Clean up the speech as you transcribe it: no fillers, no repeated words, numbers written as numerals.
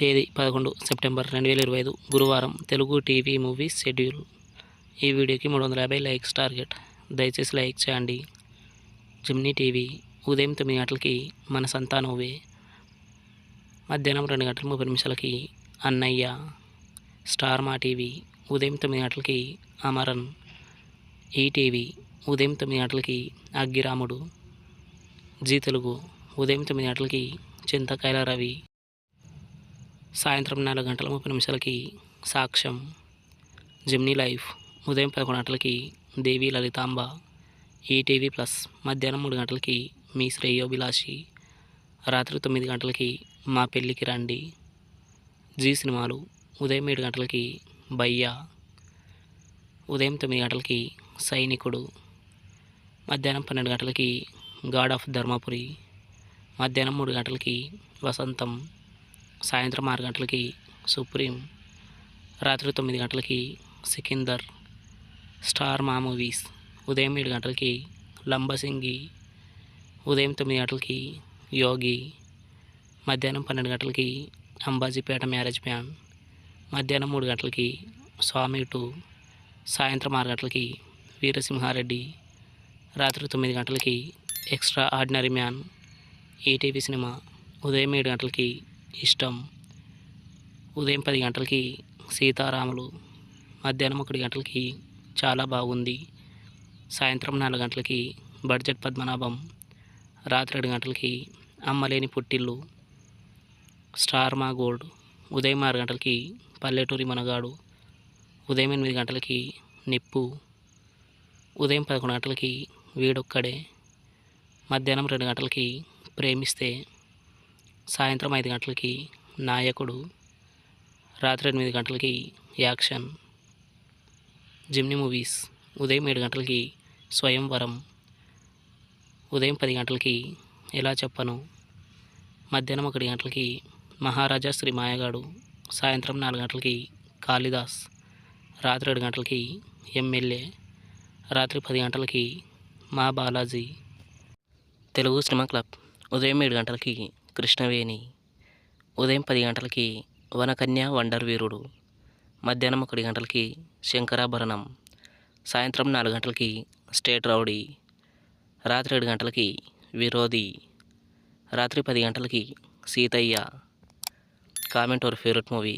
తేదీ 11 సెప్టెంబర్ 2025 గురువారం. Telugu TV movies schedule. ఈ వీడియోకి 350 లైక్స్ టార్గెట్. దయచేసి లైక్ చేయండి. జెమినీ టీవీ ఉదయం 9 గంటలకి మన సంతా నువ్వే, మధ్యాహ్నం 2 గంటల 30 నిమిషాలకి అన్నయ్య. స్టార్ మా టీవీ ఉదయం 9 గంటలకి అమరన్. ఈటీవీ ఉదయం 9 గంటలకి అగ్గిరాముడు. జీ తెలుగు ఉదయం 9 గంటలకి చింతకాయల రవి. సాయంత్రం 4 గంటల 30 నిమిషాలకి సాక్ష్యం. జెమినీ లైఫ్ ఉదయం 11 గంటలకి దేవి లలితాంబ. ఈటీవీ ప్లస్ మధ్యాహ్నం 3 గంటలకి మీ శ్రేయోభిలాషి. రాత్రి 9 గంటలకి మా పెళ్ళికి రండి. జీ సినిమాలు ఉదయం 7 గంటలకి బయ్యా. ఉదయం 9 గంటలకి సైనికుడు. మధ్యాహ్నం 12 గంటలకి గాడ్ ఆఫ్ ధర్మపురి. మధ్యాహ్నం 3 గంటలకి వసంతం. సాయంత్రం 6 గంటలకి సుప్రీం. రాత్రి 9 గంటలకి సికిందర్. స్టార్ మా మూవీస్ ఉదయం 7 గంటలకి లంబసింగి. ఉదయం 9 గంటలకి యోగి. మధ్యాహ్నం 12 గంటలకి అంబాజీపేట మ్యారేజ్ మ్యాన్. మధ్యాహ్నం 3 గంటలకి స్వామి 2. సాయంత్రం 6 గంటలకి వీరసింహారెడ్డి. రాత్రి 9 గంటలకి extra ordinary man. ETV cinema ఉదయం 7 గంటలకి ఇష్టం. ఉదయం 10 గంటలకి సీతారాములు. మధ్యాహ్నం 1 గంటలకి చాలా బాగుంది. సాయంత్రం 4 గంటలకి బడ్జెట్ పద్మనాభం. రాత్రి 7 గంటలకి అమ్మలేని పుట్టిల్లు. స్టార్ మా గోల్డ్ ఉదయం 6 గంటలకి పల్లెటూరి మనగాడు. ఉదయం 8 గంటలకి నిప్పు. ఉదయం 11 గంటలకి వీడొక్కడే. మధ్యాహ్నం 2 గంటలకి ప్రేమిస్తే. సాయంత్రం 5 గంటలకి నాయకుడు. రాత్రి 8 గంటలకి యాక్షన్. జెమినీ మూవీస్ ఉదయం 7 గంటలకి స్వయంవరం. ఉదయం 10 గంటలకి ఎలా చెప్పను. మధ్యాహ్నం 1 గంటలకి మహారాజా శ్రీ మాయగాడు. సాయంత్రం 4 గంటలకి కాళిదాస్. రాత్రి 7 గంటలకి ఎమ్మెల్యే. రాత్రి 10 గంటలకి మా బాలాజీ. తెలుగు సినిమా క్లబ్ ఉదయం 7 గంటలకి కృష్ణవేణి. ఉదయం 10 గంటలకి వనకన్య వండర్ వీరుడు. మధ్యాహ్నం 1 గంటలకి శంకరాభరణం. సాయంత్రం 4 గంటలకి స్టేట్ రౌడీ. రాత్రి 7 గంటలకి విరోధి. రాత్రి 10 గంటలకి Seethayya. Comment your favourite movie.